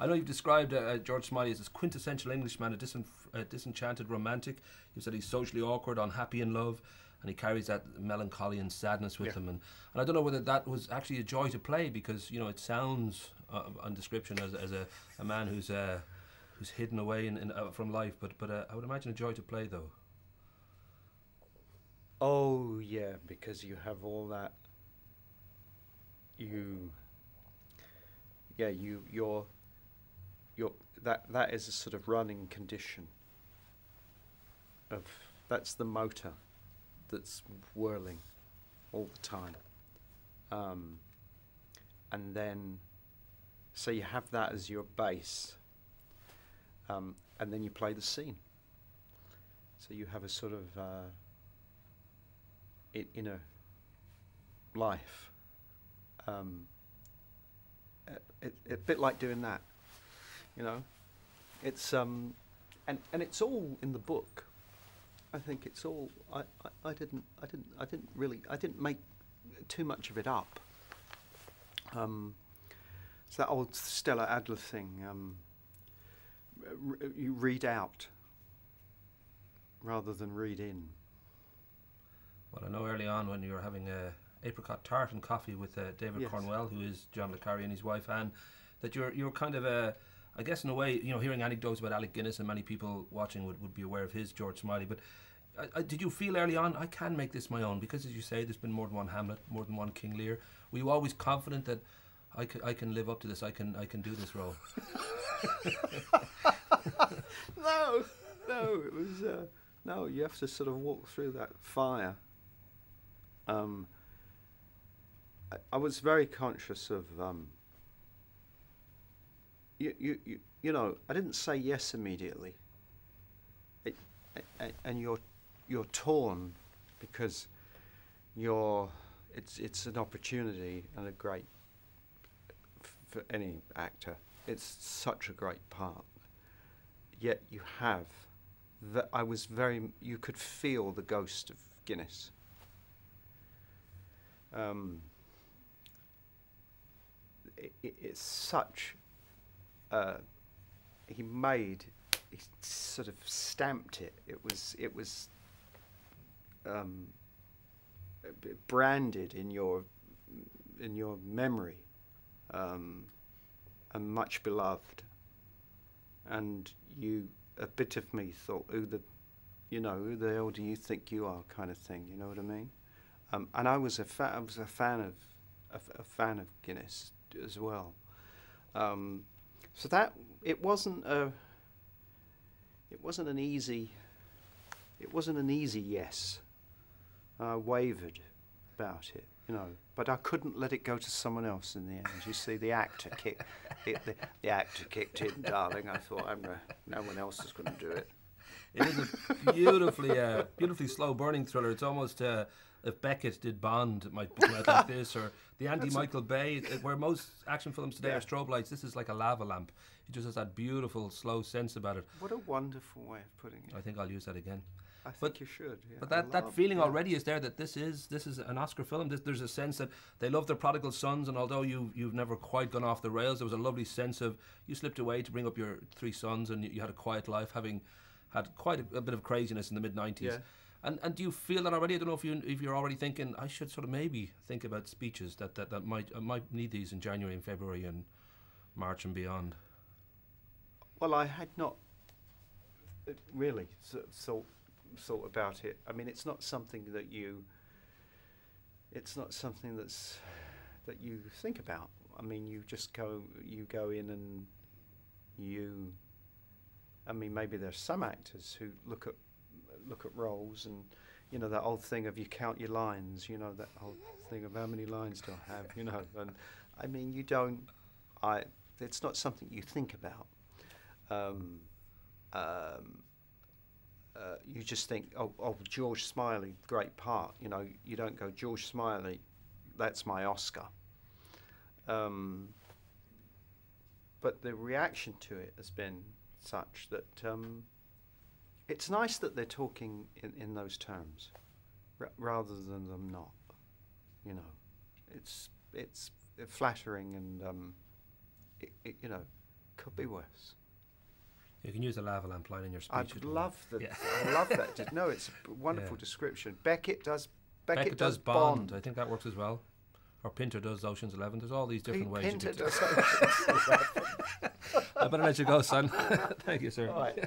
I know you've described George Smiley as this quintessential Englishman, a disenchanted romantic. You said he's socially awkward, unhappy in love, and he carries that melancholy and sadness with him. And I don't know whether that was actually a joy to play, because, you know, it sounds on description as a man who's hidden away from life. But I would imagine a joy to play, though. Oh yeah, because you have all that. That is a sort of running condition. That's the motor that's whirling all the time, and then so you have that as your base, and then you play the scene. So you have a sort of inner life. A bit like doing that, you know. It's and it's all in the book. I think it's all. I didn't make too much of it up. It's that old Stella Adler thing. You read out rather than read in. Well, I know early on when you were having apricot tart and coffee with David Cornwell, who is John le Carré, and his wife Anne, that you're kind of I guess in a way, you know, hearing anecdotes about Alec Guinness, and many people watching would be aware of his George Smiley, but did you feel early on, I can make this my own? Because as you say, there's been more than one Hamlet, more than one King Lear. Were you always confident that I can live up to this, I can do this role? No, it was no. You have to sort of walk through that fire. I was very conscious of you know, I didn't say yes immediately. And you're torn because it's an opportunity and a great for any actor. It's such a great part. Yet you have that. You could feel the ghost of Guinness. It's such. He sort of stamped it. It was branded in your memory, and much beloved. And a bit of me thought, who the hell do you think you are, kind of thing. You know what I mean? And I was a fan of Guinness as well. So that it wasn't an easy yes. I wavered about it, you know, but I couldn't let it go to someone else in the end. You see, the actor kicked in, darling. I thought, no one else is going to do it. It is a beautifully slow burning thriller. It's almost if Beckett did Bond, it might be like this, or the Michael Bay, where most action films today are strobe lights. This is like a lava lamp. It just has that beautiful, slow sense about it. What a wonderful way of putting it. I think I'll use that again. I think you should. Yeah. But that feeling already is there that this is an Oscar film. There's a sense that they love their prodigal sons, and although you've never quite gone off the rails, there was a lovely sense of you slipped away to bring up your 3 sons, and you had a quiet life, having had quite a bit of craziness in the mid-90s. Yeah. And do you feel that already? I don't know if you're already thinking I should sort of maybe think about speeches that I might need these in January and February and March and beyond. Well, I had not really thought about it. I mean, it's not something that you think about. I mean, you go in and I mean, maybe there's some actors who look at roles, and you know that old thing of you count your lines, you know, that whole thing of how many lines do I have, you know. And I mean, it's not something you think about. You just think, oh, George Smiley, great part. You know, you don't go, George Smiley, that's my Oscar. But the reaction to it has been such that it's nice that they're talking in those terms, rather than them not. You know, it's flattering, and you know, could be worse. You can use a lava lamp line in your speech. I love that. No, it's a wonderful description. Beckett does Bond. I think that works as well. Or Pinter does Ocean's 11. There's all these different ways. Pinter does Ocean's 11. I better let you go, son. Thank you, sir. All right.